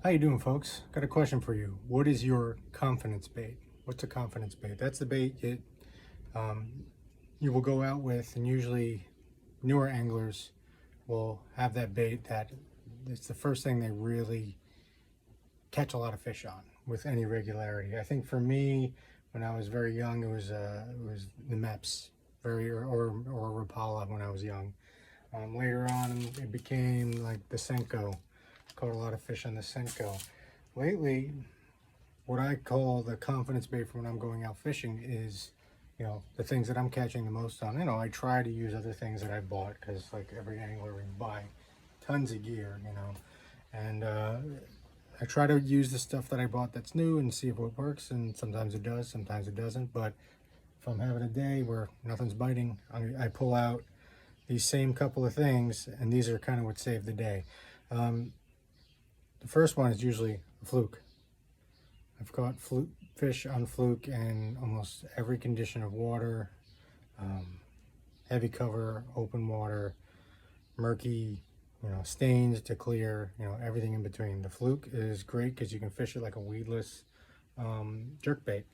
How you doing, folks? Got a question for you. What is your confidence bait? What's a confidence bait? That's the bait um, you will go out with, and usually newer anglers will have that bait that it's the first thing they really catch a lot of fish on with any regularity. I think for me, when I was very young, it was the Mepps, or Rapala when I was young. Later on, it became like the Senko. Caught a lot of fish on the Senko. Lately, what I call the confidence bait for when I'm going out fishing is, the things that I'm catching the most on. I try to use other things that I bought because, like every angler, we buy tons of gear, and I try to use the stuff that I bought that's new and see if it works. And sometimes it does, sometimes it doesn't. But if I'm having a day where nothing's biting, I pull out these same couple of things, and these are kind of what saved the day. The first one is usually a fluke. I've caught fish on fluke in almost every condition of water, heavy cover, open water, murky, stains to clear, everything in between. The fluke is great because you can fish it like a weedless jerk bait.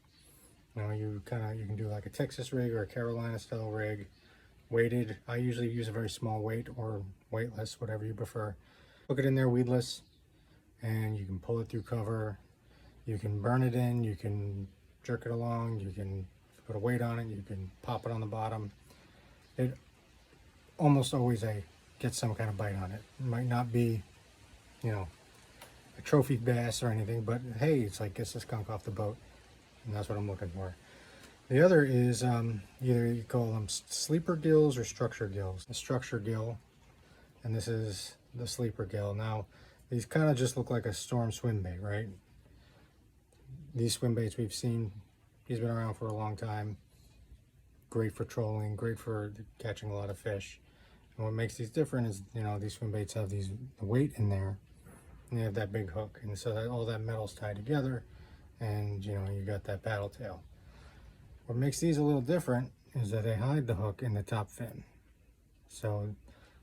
You can do like a Texas rig or a Carolina style rig, weighted. I usually use a very small weight or weightless, whatever you prefer. Hook it in there weedless, and you can pull it through cover. You can burn it in, you can jerk it along, you can put a weight on it, you can pop it on the bottom. It almost always gets some kind of bite on it. It might not be, a trophy bass or anything, but hey, it's like gets the skunk off the boat, and that's what I'm looking for. The other is either you call them sleeper gills or structure gills. The structure gill, and this is the sleeper gill. Now, these kind of just look like a storm swim bait, right? These swim baits we've seen, he's been around for a long time. Great for trolling, great for catching a lot of fish. And what makes these different is, these swim baits have the weight in there, and they have that big hook. And so that all that metal's tied together, and you got that paddle tail. What makes these a little different is that they hide the hook in the top fin. So,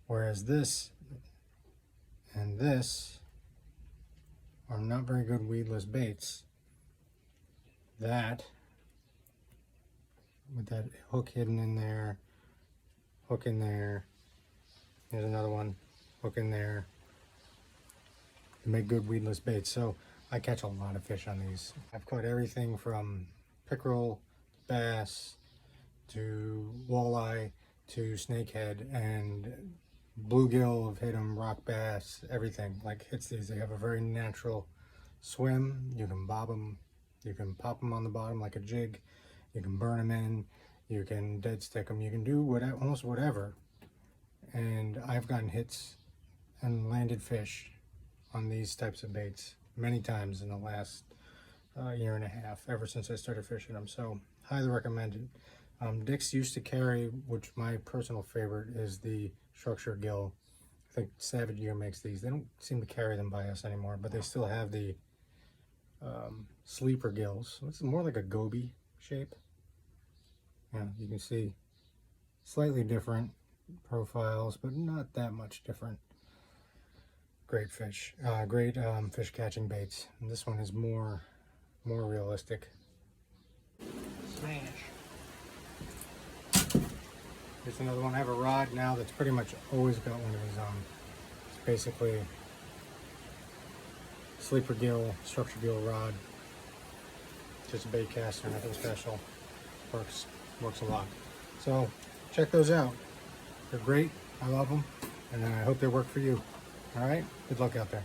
whereas this and this are not very good weedless baits, that, with that hook hidden in there, hook in there, there's another one, hook in there, they make good weedless baits. So I catch a lot of fish on these. I've caught everything from pickerel, bass, to walleye, to snakehead, and bluegill have hit them, rock bass, everything. Like hits these. They have a very natural swim. You can bob them, you can pop them on the bottom like a jig, you can burn them in, you can dead stick them, you can do almost whatever. And I've gotten hits and landed fish on these types of baits many times in the last year and a half, ever since I started fishing them. So highly recommended. Dick's used to carry, which my personal favorite is the structure gill. I think Savage Gear makes these. They don't seem to carry them by us anymore, but they still have the sleeper gills. It's more like a goby shape. Yeah, you can see slightly different profiles, but not that much different. Great fish, great fish catching baits. And this one is more realistic. Smash. Here's another one. I have a rod now that's pretty much always got one of these on. It's basically sleeper gill, structure gill rod. Just a bait caster, nothing special. Works a lot. So check those out. They're great. I love them, and I hope they work for you. All right. Good luck out there.